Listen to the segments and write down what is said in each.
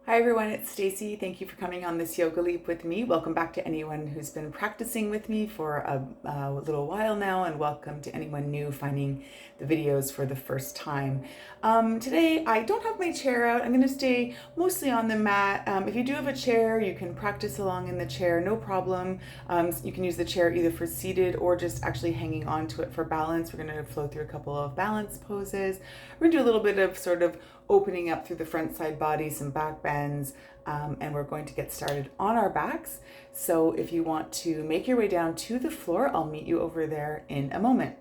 Hi everyone, it's Stacy. Thank you for coming on this yoga leap with me. Welcome back to anyone who's been practicing with me for a little while now, and welcome to anyone new finding the videos for the first time. Today I don't have my chair out. I'm going to stay mostly on the mat. If you do have a chair, you can practice along in the chair, no problem. You can use the chair either for seated or just actually hanging onto it for balance. We're going to flow through a couple of balance poses. We're going to do a little bit of sort of opening up through the front side body, some back bends, and we're going to get started on our backs. So if you want to make your way down to the floor, I'll meet you over there in a moment.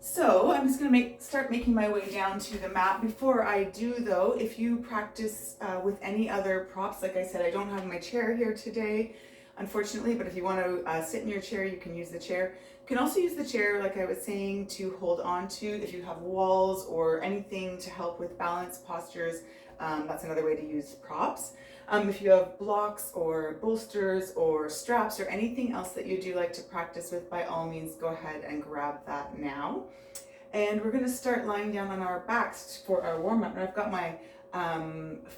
So I'm just going to start making my way down to the mat. Before I do though, if you practice with any other props, like I said, I don't have my chair here today, unfortunately, but if you want to sit in your chair, you can use the chair. You can also use the chair, like I was saying, to hold on to if you have walls or anything to help with balance postures. That's another way to use props. If you have blocks or bolsters or straps or anything else that you do like to practice with, by all means, go ahead and grab that now. And we're going to start lying down on our backs for our warm-up. And I've got my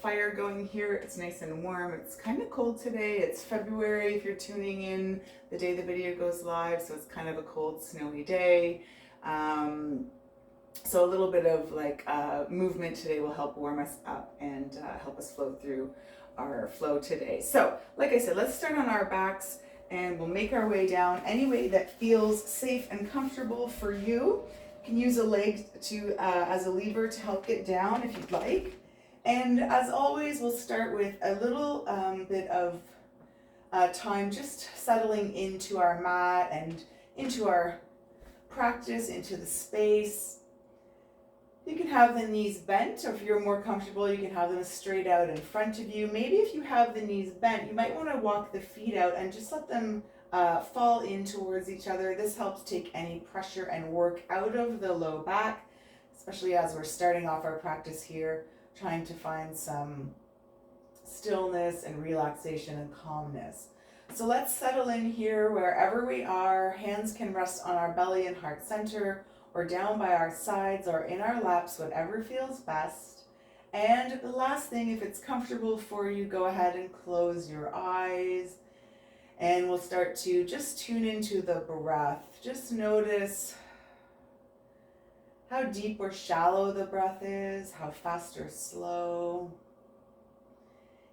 fire going here. It's nice and warm. It's kind of cold today. It's February if you're tuning in the day the video goes live, so it's kind of a cold, snowy day. So a little bit of movement today will help warm us up and help us flow through our flow today. So like I said, let's start on our backs and we'll make our way down any way that feels safe and comfortable for you. You can use a leg as a lever to help get down if you'd like. And as always, we'll start with a little bit of time just settling into our mat and into our practice, into the space. You can have the knees bent, or if you're more comfortable, you can have them straight out in front of you. Maybe if you have the knees bent, you might want to walk the feet out and just let them fall in towards each other. This helps take any pressure and work out of the low back, especially as we're starting off our practice here, trying to find some stillness and relaxation and calmness. So let's settle in here wherever we are. Hands can rest on our belly and heart center, or down by our sides or in our laps, whatever feels best. And the last thing, if it's comfortable for you, go ahead and close your eyes. And we'll start to just tune into the breath. Just notice how deep or shallow the breath is, how fast or slow.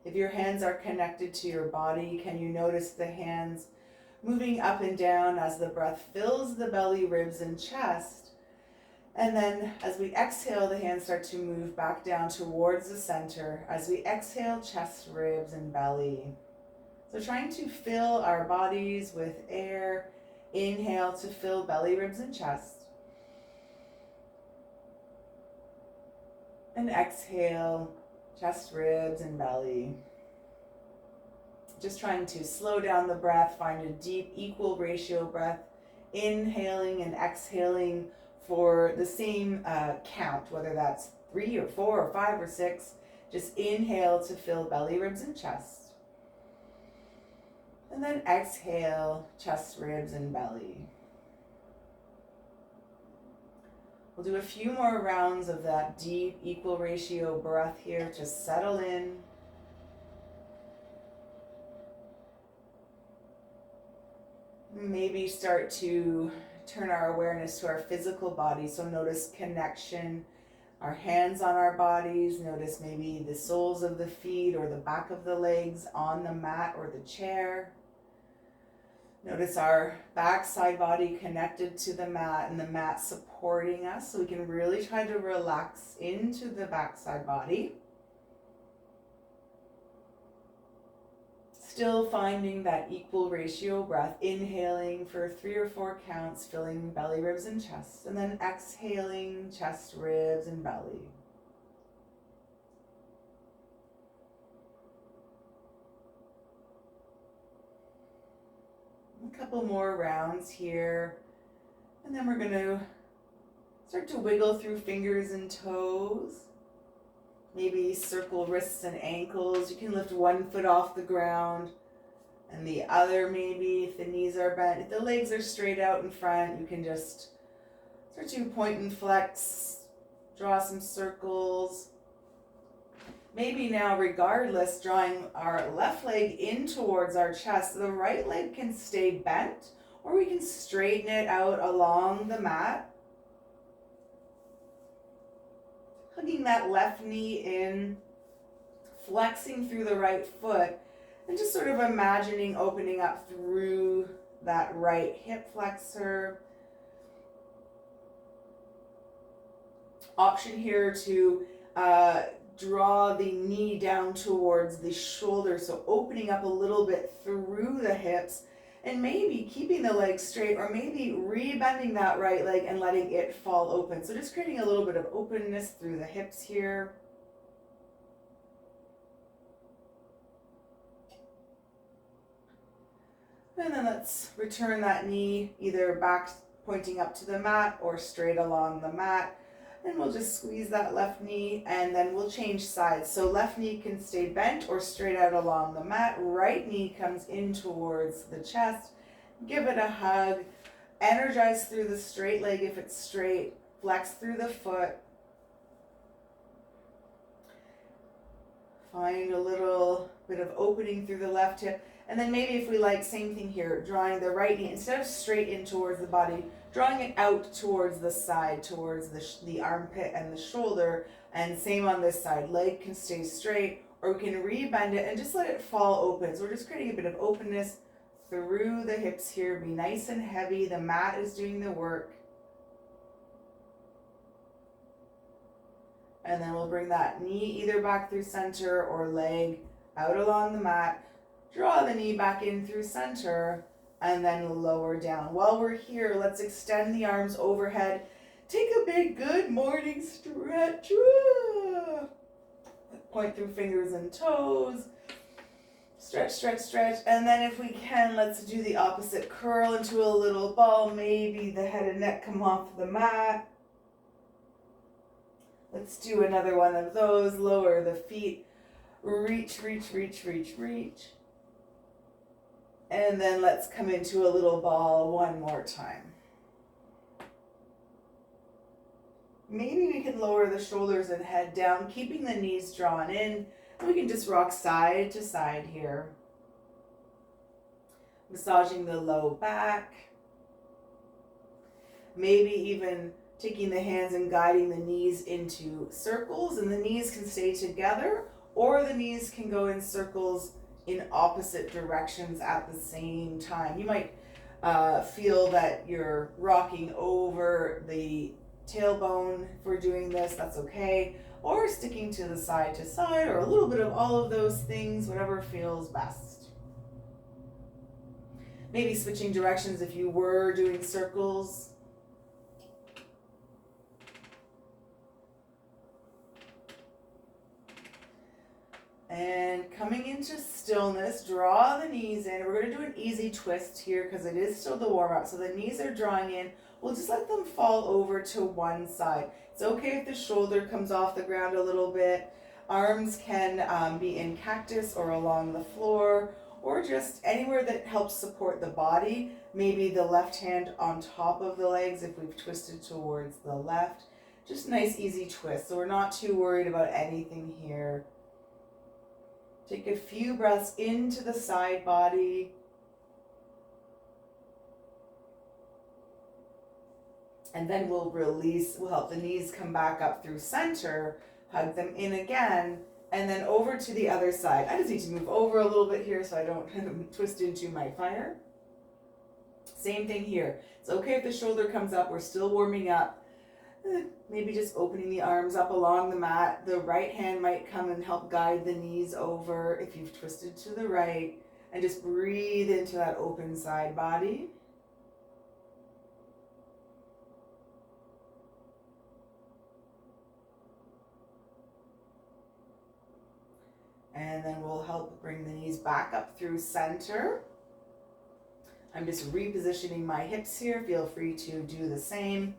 If your hands are connected to your body, can you notice the hands moving up and down as the breath fills the belly, ribs, and chest? And then as we exhale, the hands start to move back down towards the center. As we exhale, chest, ribs, and belly. So trying to fill our bodies with air. Inhale to fill belly, ribs, and chest. And exhale, chest, ribs, and belly. Just trying to slow down the breath, find a deep, equal ratio breath. Inhaling and exhaling for the same count, whether that's 3 or 4 or 5 or 6. Just inhale to fill belly, ribs, and chest. And then exhale, chest, ribs, and belly. We'll do a few more rounds of that deep, equal ratio breath here. Just settle in. Maybe start to turn our awareness to our physical body. So notice connection, our hands on our bodies. Notice maybe the soles of the feet or the back of the legs on the mat or the chair. Notice our backside body connected to the mat and the mat supporting us. So we can really try to relax into the backside body. Still finding that equal ratio breath, inhaling for 3 or 4 counts, filling belly, ribs, and chest, and then exhaling, chest, ribs, and belly. A couple more rounds here, and then we're going to start to wiggle through fingers and toes. Maybe circle wrists and ankles. You can lift one foot off the ground and the other, maybe if the knees are bent. If the legs are straight out in front, you can just start to point and flex, draw some circles. Maybe now, regardless, drawing our left leg in towards our chest, the right leg can stay bent, or we can straighten it out along the mat. Hugging that left knee in, flexing through the right foot, and just sort of imagining opening up through that right hip flexor. Option here to draw the knee down towards the shoulder, so opening up a little bit through the hips, and maybe keeping the leg straight, or maybe rebending that right leg and letting it fall open. So just creating a little bit of openness through the hips here. And then let's return that knee either back pointing up to the mat or straight along the mat. And we'll just squeeze that left knee, and then we'll change sides. So left knee can stay bent or straight out along the mat. Right knee comes in towards the chest. Give it a hug. Energize through the straight leg if it's straight. Flex through the foot. Find a little bit of opening through the left hip. And then maybe if we like, same thing here, drawing the right knee, instead of straight in towards the body, drawing it out towards the side, towards the armpit and the shoulder. And same on this side, leg can stay straight, or we can rebend it and just let it fall open. So we're just creating a bit of openness through the hips here. Be nice and heavy, the mat is doing the work. And then we'll bring that knee either back through center or leg out along the mat. Draw the knee back in through center and then lower down. While we're here, let's extend the arms overhead. Take a big good morning stretch. Point through fingers and toes. Stretch, stretch, stretch. And then if we can, let's do the opposite. Curl into a little ball. Maybe the head and neck come off the mat. Let's do another one of those. Lower the feet. Reach, reach, reach, reach, reach. And then let's come into a little ball one more time. Maybe we can lower the shoulders and head down, keeping the knees drawn in. And we can just rock side to side here. Massaging the low back. Maybe even taking the hands and guiding the knees into circles, and the knees can stay together, or the knees can go in circles in opposite directions at the same time. You might feel that you're rocking over the tailbone for doing this, that's okay, or sticking to the side, or a little bit of all of those things, whatever feels best. Maybe switching directions if you were doing circles. And coming into stillness, draw the knees in. We're going to do an easy twist here because it is still the warm-up. So the knees are drawing in. We'll just let them fall over to one side. It's okay if the shoulder comes off the ground a little bit. Arms can be in cactus or along the floor, or just anywhere that helps support the body. Maybe the left hand on top of the legs if we've twisted towards the left. Just nice easy twist. So we're not too worried about anything here. Take a few breaths into the side body. And then we'll release, we'll help the knees come back up through center, hug them in again, and then over to the other side. I just need to move over a little bit here so I don't twist into my fire. Same thing here. It's okay if the shoulder comes up, we're still warming up. Maybe just opening the arms up along the mat. The right hand might come and help guide the knees over if you've twisted to the right. And just breathe into that open side body. And then we'll help bring the knees back up through center. I'm just repositioning my hips here. Feel free to do the same.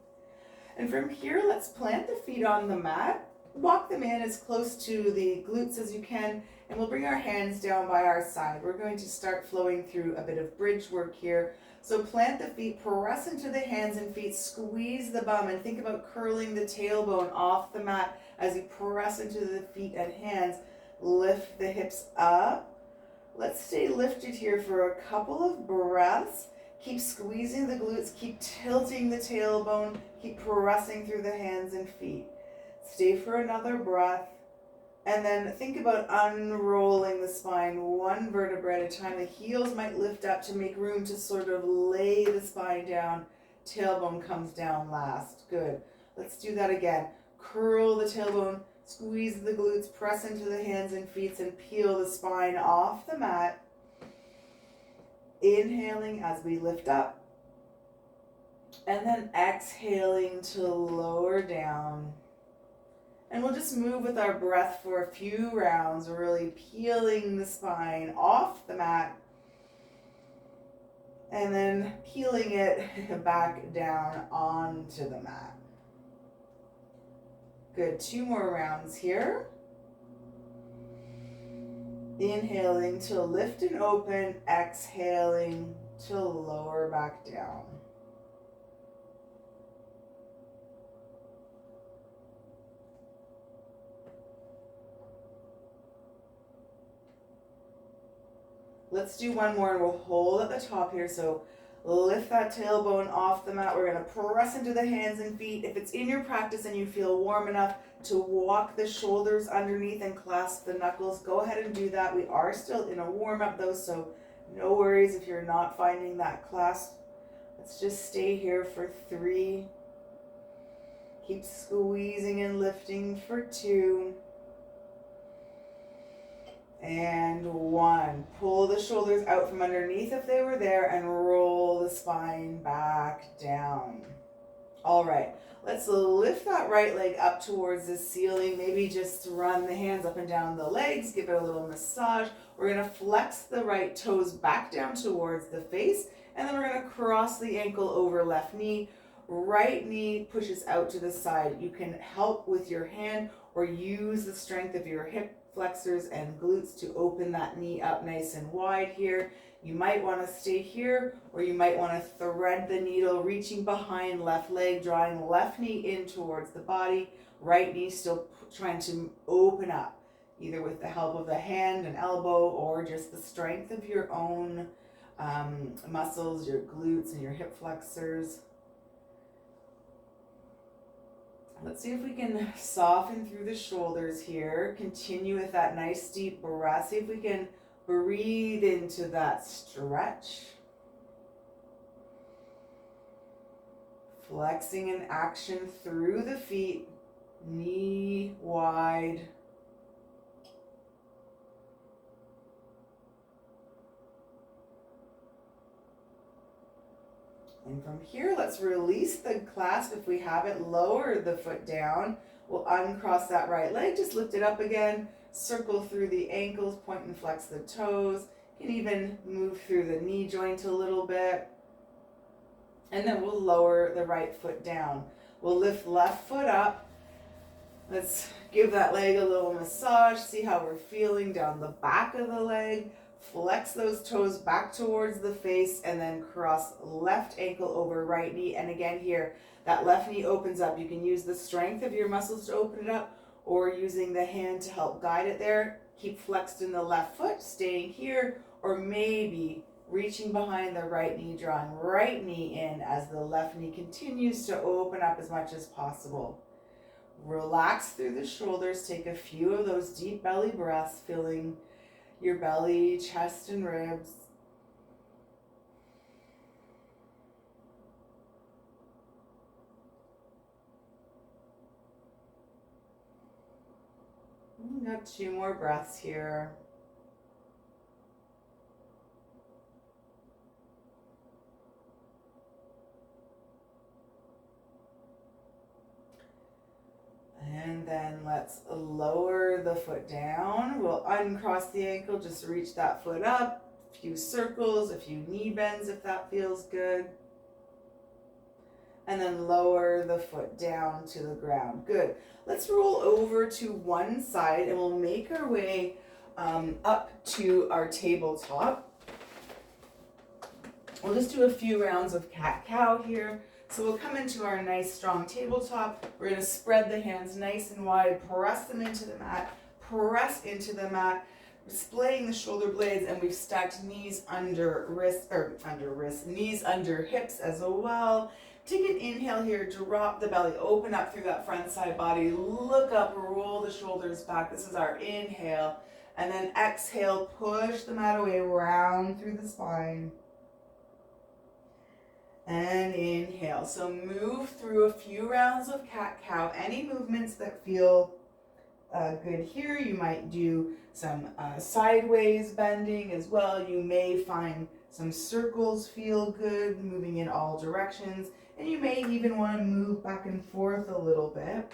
And from here, let's plant the feet on the mat. Walk them in as close to the glutes as you can, and we'll bring our hands down by our side. We're going to start flowing through a bit of bridge work here. So plant the feet, press into the hands and feet, squeeze the bum, and think about curling the tailbone off the mat as you press into the feet and hands. Lift the hips up. Let's stay lifted here for a couple of breaths. Keep squeezing the glutes, keep tilting the tailbone, keep pressing through the hands and feet. Stay for another breath. And then think about unrolling the spine one vertebra at a time. The heels might lift up to make room to sort of lay the spine down. Tailbone comes down last. Good. Let's do that again. Curl the tailbone, squeeze the glutes, press into the hands and feet, and peel the spine off the mat. Inhaling as we lift up. And then exhaling to lower down. And we'll just move with our breath for a few rounds, really peeling the spine off the mat. And then peeling it back down onto the mat. Good, 2 more rounds here. Inhaling to lift and open, exhaling to lower back down. Let's do one more and we'll hold at the top here. So lift that tailbone off the mat. We're going to press into the hands and feet. If it's in your practice and you feel warm enough to walk the shoulders underneath and clasp the knuckles, go ahead and do that. We are still in a warm-up though, so no worries if you're not finding that clasp. Let's just stay here for 3. Keep squeezing and lifting for 2. And 1. Pull the shoulders out from underneath if they were there and roll the spine back down. All right, let's lift that right leg up towards the ceiling. Maybe just run the hands up and down the legs, give it a little massage. We're gonna flex the right toes back down towards the face, and then we're gonna cross the ankle over left knee. Right knee pushes out to the side. You can help with your hand or use the strength of your hip flexors and glutes to open that knee up nice and wide here. You might want to stay here, or you might want to thread the needle, reaching behind left leg, drawing left knee in towards the body, right knee still trying to open up, either with the help of the hand and elbow or just the strength of your own muscles, your glutes and your hip flexors. Let's see if we can soften through the shoulders here. Continue with that nice deep breath. See if we can breathe into that stretch. Flexing in action through the feet, knee wide. And from here, let's release the clasp if we have it. Lower the foot down. We'll uncross that right leg. Just lift it up again. Circle through the ankles. Point and flex the toes. You can even move through the knee joint a little bit. And then we'll lower the right foot down. We'll lift left foot up. Let's give that leg a little massage. See how we're feeling down the back of the leg. Flex those toes back towards the face and then cross left ankle over right knee. And again here, that left knee opens up. You can use the strength of your muscles to open it up or using the hand to help guide it there. Keep flexed in the left foot, staying here, or maybe reaching behind the right knee, drawing right knee in as the left knee continues to open up as much as possible. Relax through the shoulders. Take a few of those deep belly breaths, filling your belly, chest, and ribs. We got 2 more breaths here. And then let's lower the foot down. We'll uncross the ankle, just reach that foot up. A few circles, a few knee bends if that feels good. And then lower the foot down to the ground. Good. Let's roll over to one side and we'll make our way up to our tabletop. We'll just do a few rounds of cat-cow here. So we'll come into our nice strong tabletop. We're going to spread the hands nice and wide, press them into the mat, press into the mat, splaying the shoulder blades, and we've stacked knees under wrists, knees under hips as well. Take an inhale here, drop the belly, open up through that front side body, look up, roll the shoulders back. This is our inhale. And then exhale, push the mat away, round through the spine. And inhale. So move through a few rounds of cat-cow. Any movements that feel good here. You might do some sideways bending as well. You may find some circles feel good, moving in all directions. And you may even want to move back and forth a little bit.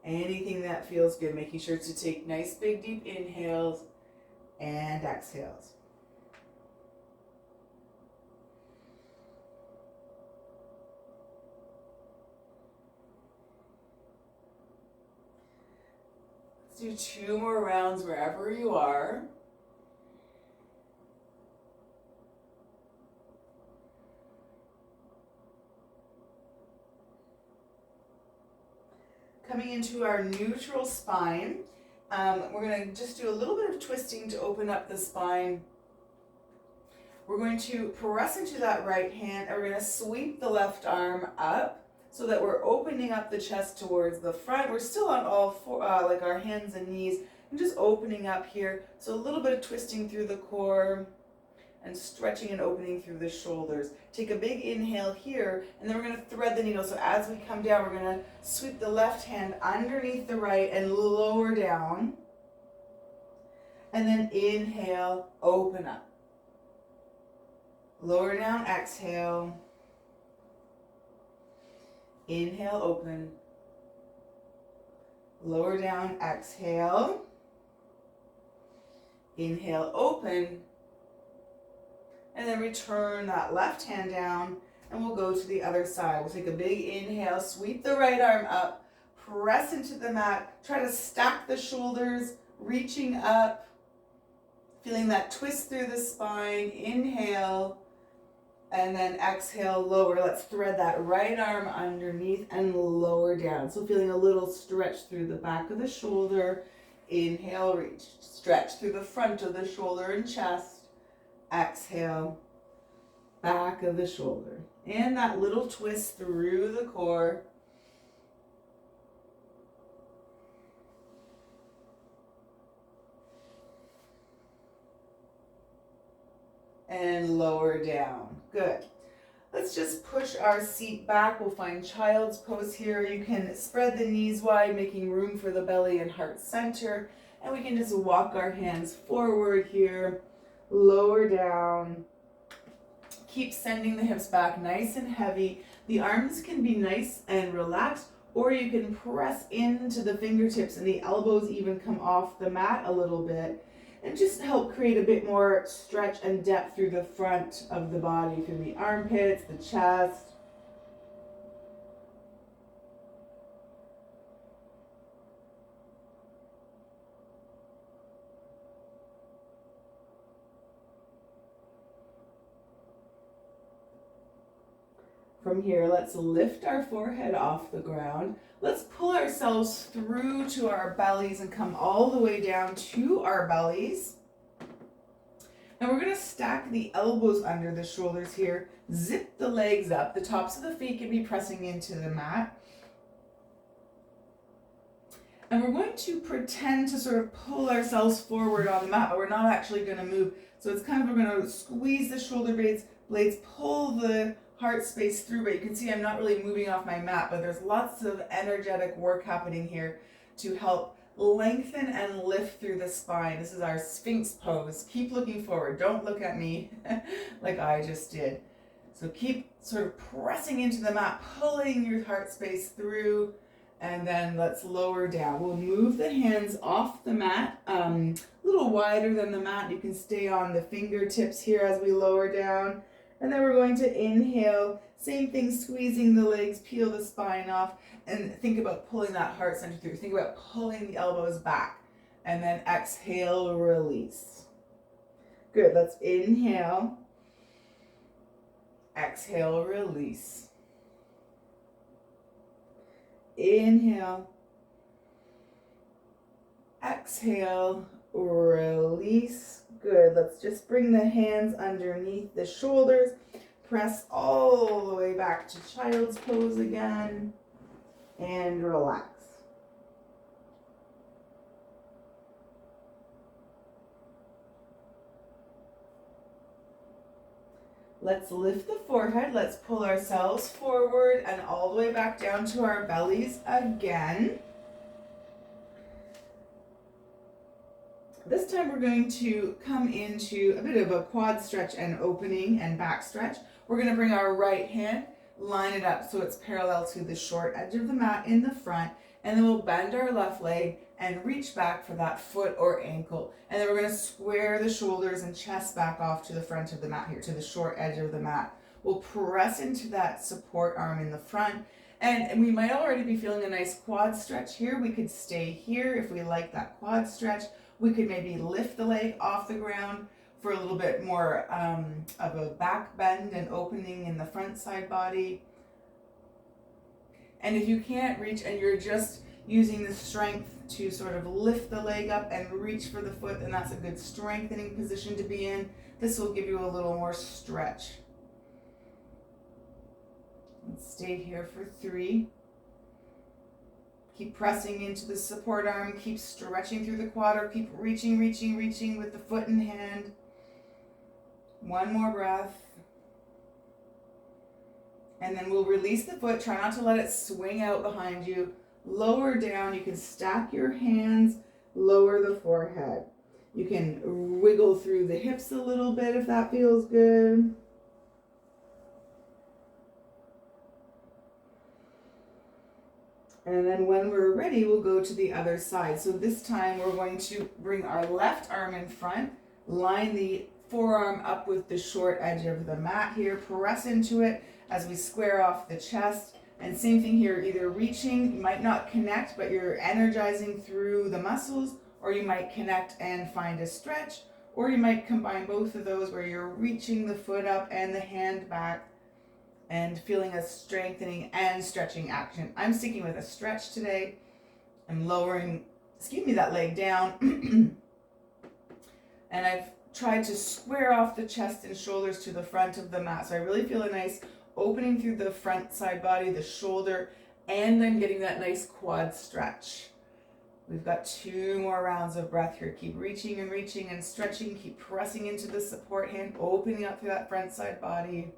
Anything that feels good, making sure to take nice big deep inhales and exhales. Let's do 2 more rounds wherever you are. Coming into our neutral spine, we're going to just do a little bit of twisting to open up the spine. We're going to press into that right hand, and we're going to sweep the left arm up so that we're opening up the chest towards the front. We're still on all four, like our hands and knees, and just opening up here. So a little bit of twisting through the core and stretching and opening through the shoulders. Take a big inhale here, and then we're going to thread the needle. So as we come down, we're going to sweep the left hand underneath the right and lower down. And then inhale, open up. Lower down, exhale. Inhale, open. Lower down, exhale. Inhale, open. And then return that left hand down, and we'll go to the other side. We'll take a big inhale, sweep the right arm up, press into the mat, try to stack the shoulders, reaching up, feeling that twist through the spine. Inhale, and then exhale, lower. Let's thread that right arm underneath and lower down. So feeling a little stretch through the back of the shoulder. Inhale, reach, stretch through the front of the shoulder and chest. Exhale, back of the shoulder. And that little twist through the core. And lower down. Good. Let's just push our seat back. We'll find child's pose here. You can spread the knees wide, making room for the belly and heart center. And we can just walk our hands forward here. Lower down. Keep sending the hips back nice and heavy. The arms can be nice and relaxed, or you can press into the fingertips and the elbows even come off the mat a little bit, and just help create a bit more stretch and depth through the front of the body, through the armpits, the chest. From here, let's lift our forehead off the ground. Let's pull ourselves through to our bellies and come all the way down to our bellies. And we're going to stack the elbows under the shoulders here. Zip the legs up. The tops of the feet can be pressing into the mat. And we're going to pretend to sort of pull ourselves forward on the mat, but we're not actually going to move. So it's kind of, we're going to squeeze the shoulder blades, pull the heart space through, but you can see I'm not really moving off my mat, but there's lots of energetic work happening here to help lengthen and lift through the spine. This is our Sphinx pose. Keep looking forward. Don't look at me like I just did. So keep sort of pressing into the mat, pulling your heart space through, and then let's lower down. We'll move the hands off the mat, a little wider than the mat. You can stay on the fingertips here as we lower down. And then we're going to inhale, same thing, squeezing the legs, peel the spine off, and think about pulling that heart center through. Think about pulling the elbows back, and then exhale, release. Good, let's inhale, exhale, release. Inhale, Exhale, release. Good. Let's just bring the hands underneath the shoulders. Press all the way back to child's pose again. And relax. Let's lift the forehead. Let's pull ourselves forward and all the way back down to our bellies again. This time we're going to come into a bit of a quad stretch and opening and back stretch. We're going to bring our right hand, line it up so it's parallel to the short edge of the mat in the front, and then we'll bend our left leg and reach back for that foot or ankle. And then we're going to square the shoulders and chest back off to the front of the mat here, to the short edge of the mat. We'll press into that support arm in the front. And we might already be feeling a nice quad stretch here. We could stay here if we like that quad stretch. We could maybe lift the leg off the ground for a little bit more of a back bend and opening in the front side body. And if you can't reach and you're just using the strength to sort of lift the leg up and reach for the foot, then that's a good strengthening position to be in. This will give you a little more stretch. And stay here for 3. Keep pressing into the support arm, keep stretching through the quad, or keep reaching with the foot and hand. 1 more breath. And then we'll release the foot. Try not to let it swing out behind you. Lower down. You can stack your hands, lower the forehead. You can wiggle through the hips a little bit if that feels good. And then when we're ready, we'll go to the other side. So this time we're going to bring our left arm in front, line the forearm up with the short edge of the mat here, press into it as we square off the chest. And same thing here, either reaching, you might not connect, but you're energizing through the muscles, or you might connect and find a stretch, or you might combine both of those where you're reaching the foot up and the hand back and feeling a strengthening and stretching action. I'm sticking with a stretch today. I'm lowering, that leg down. And I've tried to square off the chest and shoulders to the front of the mat. So I really feel a nice opening through the front side body, the shoulder, and then getting that nice quad stretch. We've got 2 more rounds of breath here. Keep reaching and stretching. Keep pressing into the support hand, opening up through that front side body.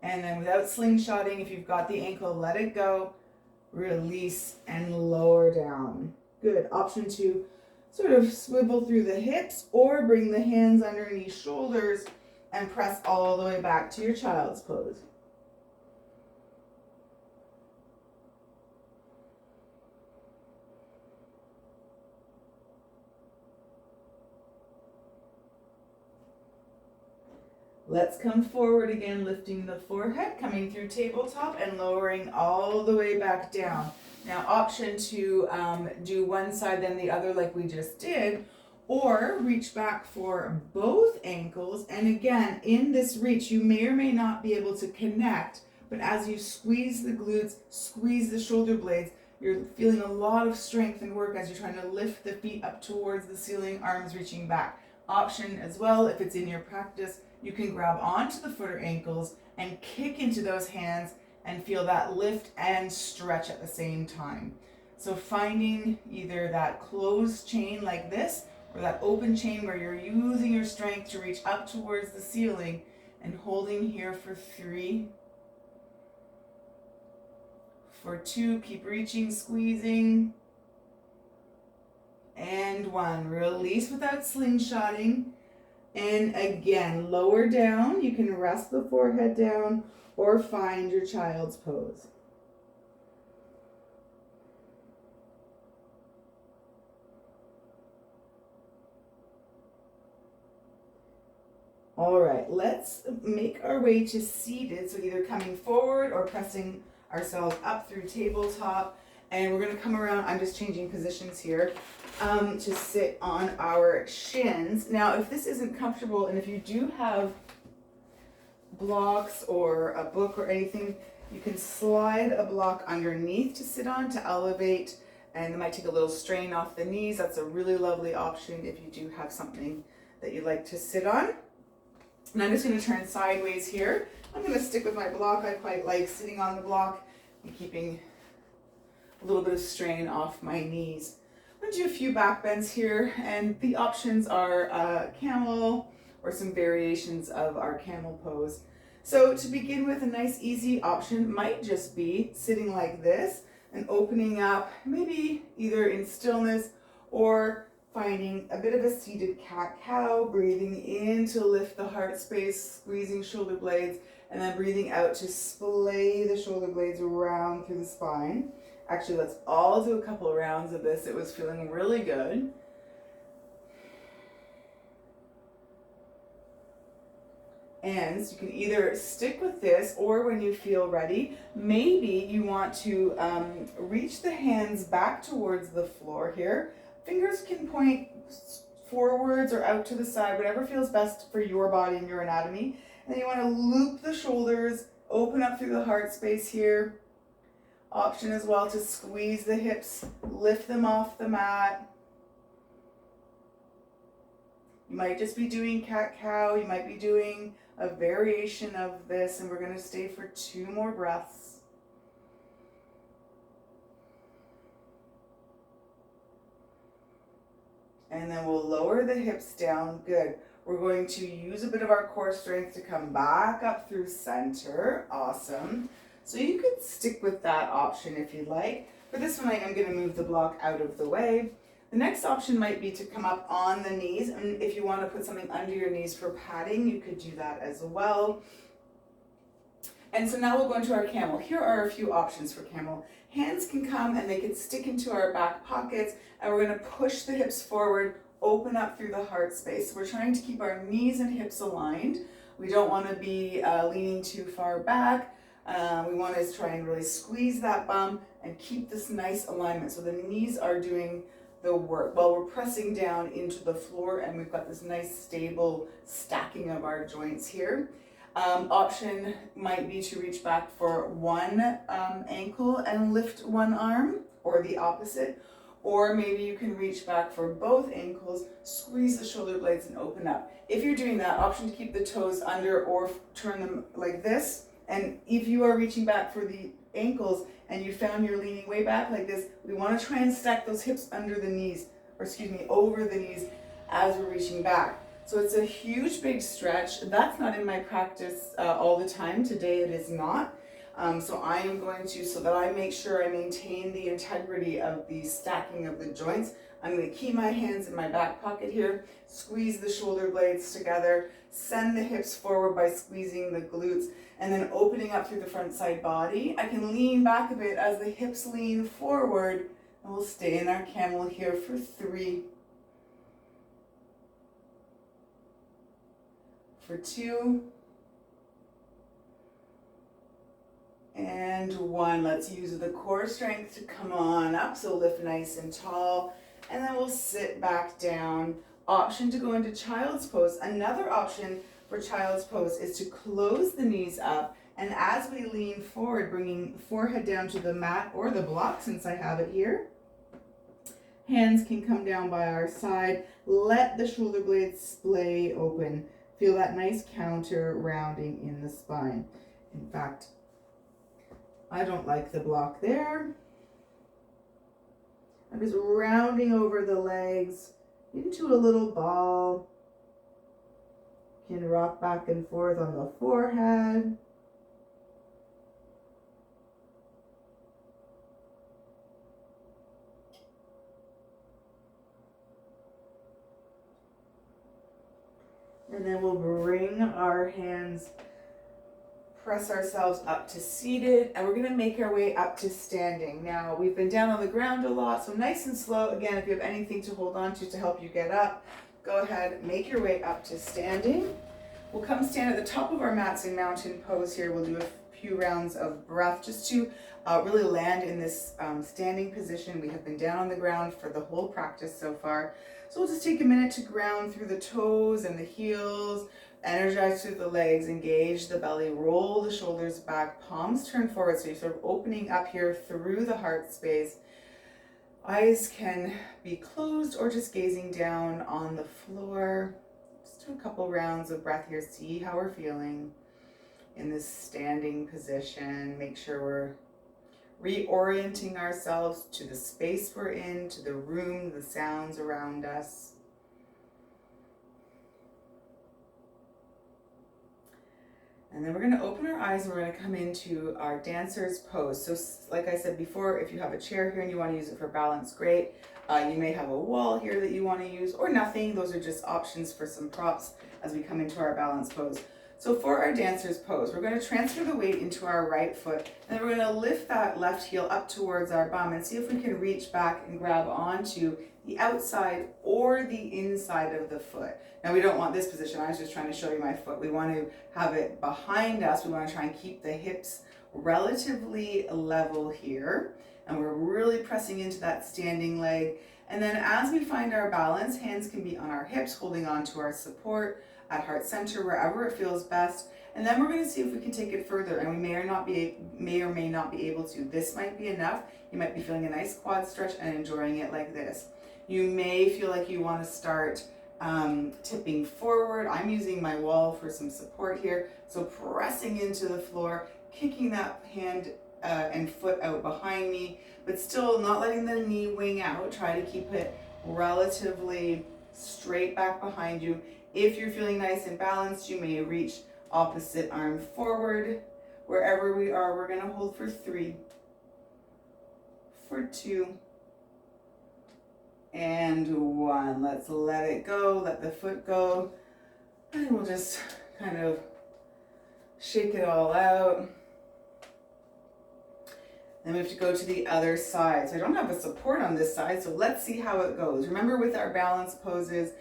And then without slingshotting, if you've got the ankle, let it go. Release and lower down. Good. Option 2, sort of swivel through the hips or bring the hands underneath shoulders and press all the way back to your child's pose. Let's come forward again, lifting the forehead, coming through tabletop and lowering all the way back down. Now, option to do one side then the other like we just did, or reach back for both ankles. And again, in this reach, you may or may not be able to connect, but as you squeeze the glutes, squeeze the shoulder blades, you're feeling a lot of strength and work as you're trying to lift the feet up towards the ceiling, arms reaching back. Option as well, if it's in your practice, you can grab onto the foot or ankles and kick into those hands and feel that lift and stretch at the same time. So finding either that closed chain like this or that open chain where you're using your strength to reach up towards the ceiling and holding here for 3. For 2, keep reaching, squeezing. And 1, release without slingshotting. And again, lower down. You can rest the forehead down or find your child's pose. All right, let's make our way to seated. So either coming forward or pressing ourselves up through tabletop. And we're going to come around. I'm just changing positions here to sit on our shins. Now, if this isn't comfortable, and if you do have blocks or a book or anything, You can slide a block underneath to sit on to elevate, and it might take a little strain off the knees. That's a really lovely option if you do have something that you like to sit on. And I'm just going to turn sideways here. I'm going to stick with my block. I quite like sitting on the block and keeping a little bit of strain off my knees. I'm going to do a few back bends here, and the options are camel or some variations of our camel pose. So to begin with, a nice easy option might just be sitting like this and opening up, maybe either in stillness or finding a bit of a seated cat-cow, breathing in to lift the heart space, squeezing shoulder blades, and then breathing out to splay the shoulder blades around through the spine. Actually, let's all do a couple of rounds of this. It was feeling really good. And you can either stick with this, or when you feel ready, maybe you want to reach the hands back towards the floor here. Fingers can point forwards or out to the side, whatever feels best for your body and your anatomy. And then you want to loop the shoulders, open up through the heart space here. Option as well to squeeze the hips, lift them off the mat. You might just be doing cat-cow, you might be doing a variation of this, and we're going to stay for 2 more breaths. And then we'll lower the hips down. Good. We're going to use a bit of our core strength to come back up through center. Awesome. So you could stick with that option if you like. For this one, I am going to move the block out of the way. The next option might be to come up on the knees, and if you want to put something under your knees for padding, you could do that as well. And so now we'll go into our camel. Here are a few options for camel. Hands can come and they can stick into our back pockets, and we're going to push the hips forward, open up through the heart space. We're trying to keep our knees and hips aligned. We don't want to be leaning too far back. We want to try and really squeeze that bum and keep this nice alignment so the knees are doing the work while we're pressing down into the floor, and we've got this nice stable stacking of our joints here. Option might be to reach back for one ankle and lift one arm, or the opposite. Or maybe you can reach back for both ankles, squeeze the shoulder blades and open up. If you're doing that, option to keep the toes under or turn them like this. And if you are reaching back for the ankles and you found you're leaning way back like this, we want to try and stack those hips under the knees, or excuse me, over the knees as we're reaching back. So it's a huge, big stretch. That's not in my practice all the time. Today it is not. So I am going to, so that I make sure I maintain the integrity of the stacking of the joints, I'm going to keep my hands in my back pocket here, squeeze the shoulder blades together, send the hips forward by squeezing the glutes, and then opening up through the front side body. I can lean back a bit as the hips lean forward, and we'll stay in our camel here for 3, for 2, and 1. Let's use the core strength to come on up, so lift nice and tall, and then we'll sit back down. Option to go into child's pose. Another option for child's pose is to close the knees up, and as we lean forward, bringing forehead down to the mat or the block, since I have it here, hands can come down by our side. Let the shoulder blades splay open. Feel that nice counter rounding in the spine. In fact, I don't like the block there. I'm just rounding over the legs into a little ball. You can rock back and forth on the forehead. And then we'll bring our hands, press ourselves up to seated, and we're going to make our way up to standing. Now, we've been down on the ground a lot, so nice and slow. Again, if you have anything to hold on to help you get up, go ahead, make your way up to standing. We'll come stand at the top of our mats in mountain pose here. We'll do a few rounds of breath just to really land in this standing position. We have been down on the ground for the whole practice so far. So we'll just take a minute to ground through the toes and the heels, Energize through the legs, engage the belly, roll the shoulders back, palms turn forward. So you're sort of opening up here through the heart space. Eyes can be closed or just gazing down on the floor. Just do a couple rounds of breath here. See how we're feeling in this standing position. Make sure we're reorienting ourselves to the space we're in, to the room, the sounds around us. And then we're going to open our eyes and we're going to come into our dancer's pose. So like I said before, if you have a chair here and you want to use it for balance, great. You may have a wall here that you want to use, or nothing. Those are just options for some props as we come into our balance pose. So for our dancer's pose, we're going to transfer the weight into our right foot, and then we're going to lift that left heel up towards our bum and see if we can reach back and grab onto the outside or the inside of the foot. Now we don't want this position. I was just trying to show you my foot. We want to have it behind us. We want to try and keep the hips relatively level here. And we're really pressing into that standing leg. And then as we find our balance, hands can be on our hips, holding on to our support at heart center, wherever it feels best. And then we're going to see if we can take it further, and we may or may not be able to. This might be enough. You might be feeling a nice quad stretch and enjoying it like this. You may feel like you want to start tipping forward. I'm using my wall for some support here. So pressing into the floor, kicking that hand and foot out behind me, but still not letting the knee wing out. Try to keep it relatively straight back behind you. If you're feeling nice and balanced, you may reach opposite arm forward. Wherever we are, we're going to hold for 3, for 2, and 1. Let's let it go, let the foot go, and we'll just kind of shake it all out. Then we have to go to the other side. So I don't have a support on this side, so let's see how it goes. Remember, with our balance poses,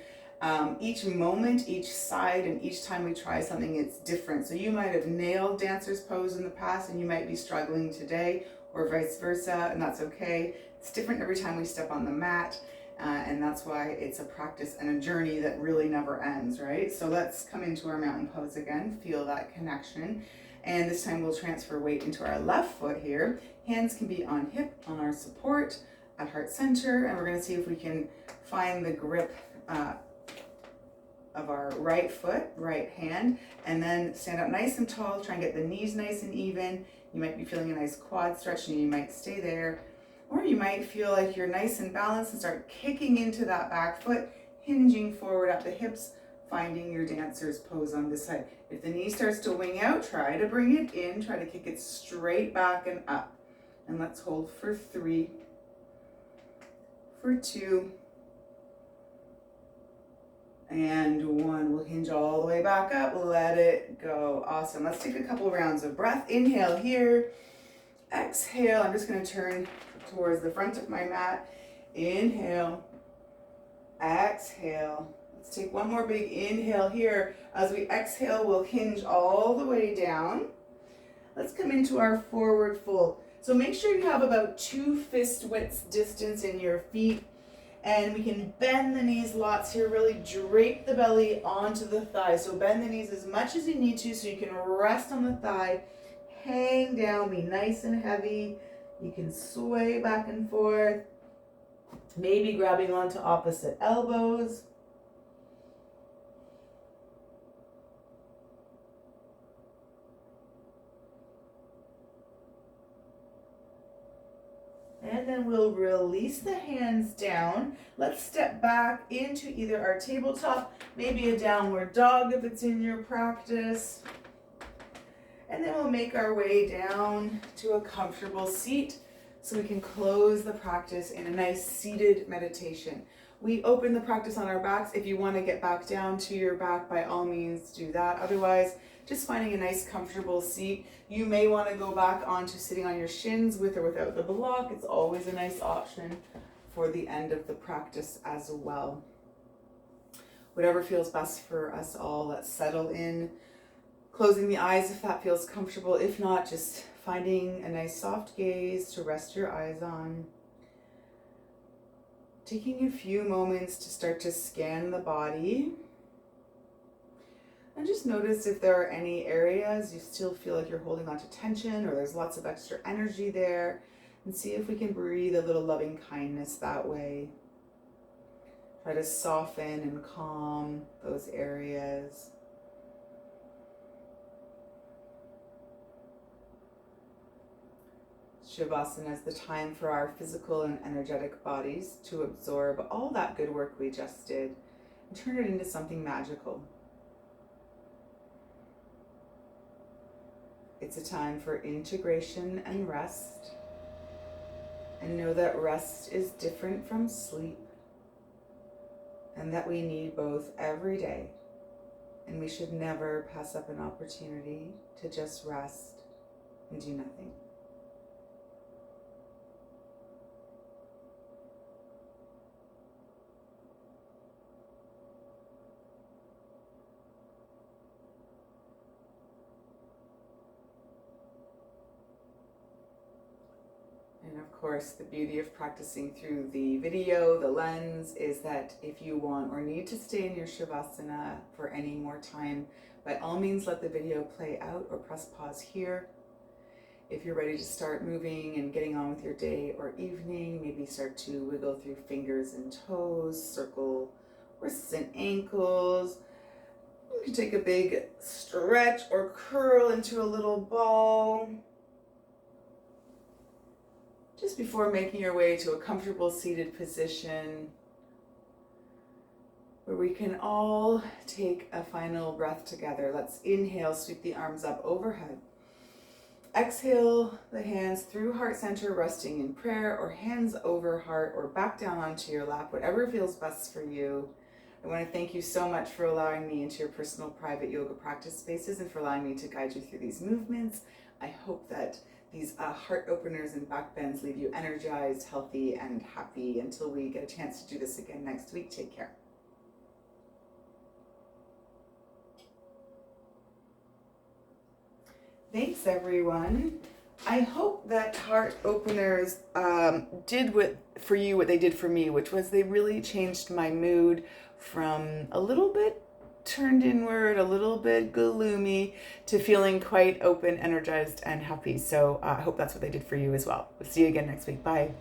each moment, each side, and each time we try something, it's different. So you might have nailed dancer's pose in the past and you might be struggling today, or vice versa, and that's okay. It's different every time we step on the mat, and that's why it's a practice and a journey that really never ends, right? So let's come into our mountain pose again, feel that connection. And this time we'll transfer weight into our left foot here. Hands can be on hip, on our support, at heart center, and we're going to see if we can find the grip of our right foot, right hand, and then stand up nice and tall. Try and get the knees nice and even. You might be feeling a nice quad stretch and you might stay there. Or you might feel like you're nice and balanced and start kicking into that back foot, hinging forward at the hips, finding your dancer's pose on this side. If the knee starts to wing out, try to bring it in, try to kick it straight back and up. And let's hold for 3, for 2, and 1. We'll hinge all the way back up, let it go. Awesome. Let's take a couple rounds of breath. Inhale here, exhale. I'm just going to turn towards the front of my mat. Inhale, exhale. Let's take one more big inhale here. As we exhale, we'll hinge all the way down. Let's come into our forward fold. So make sure you have about 2 fist widths distance in your feet. And we can bend the knees lots here, really drape the belly onto the thigh. So bend the knees as much as you need to so you can rest on the thigh, hang down, be nice and heavy. You can sway back and forth, maybe grabbing onto opposite elbows. And then we'll release the hands down. Let's step back into either our tabletop, maybe a downward dog if it's in your practice. And then we'll make our way down to a comfortable seat so we can close the practice in a nice seated meditation. We open the practice on our backs. If you want to get back down to your back, by all means do that. Otherwise, just finding a nice comfortable seat. You may want to go back onto sitting on your shins with or without the block. It's always a nice option for the end of the practice as well. Whatever feels best for us all. Let's settle in. Closing the eyes if that feels comfortable. If not, just finding a nice soft gaze to rest your eyes on. Taking a few moments to start to scan the body. And just notice if there are any areas you still feel like you're holding on to tension or there's lots of extra energy there, and see if we can breathe a little loving kindness that way. Try to soften and calm those areas. Shavasana is the time for our physical and energetic bodies to absorb all that good work we just did and turn it into something magical. It's a time for integration and rest. And know that rest is different from sleep, and that we need both every day. And we should never pass up an opportunity to just rest and do nothing. And of course, the beauty of practicing through the video, the lens, is that if you want or need to stay in your Shavasana for any more time, by all means let the video play out or press pause here. If you're ready to start moving and getting on with your day or evening, maybe start to wiggle through fingers and toes, circle wrists and ankles. You can take a big stretch or curl into a little ball. Just before making your way to a comfortable seated position where we can all take a final breath together. Let's inhale, sweep the arms up overhead. Exhale the hands through heart center, resting in prayer, or hands over heart, or back down onto your lap, whatever feels best for you. I want to thank you so much for allowing me into your personal private yoga practice spaces and for allowing me to guide you through these movements. I hope that these heart openers and back bends leave you energized, healthy, and happy. Until we get a chance to do this again next week, take care. Thanks, everyone. I hope that heart openers did for you what they did for me, which was they really changed my mood from a little bit turned inward, a little bit gloomy, to feeling quite open, energized, and happy. So I hope that's what they did for you as well. We'll see you again next week. Bye.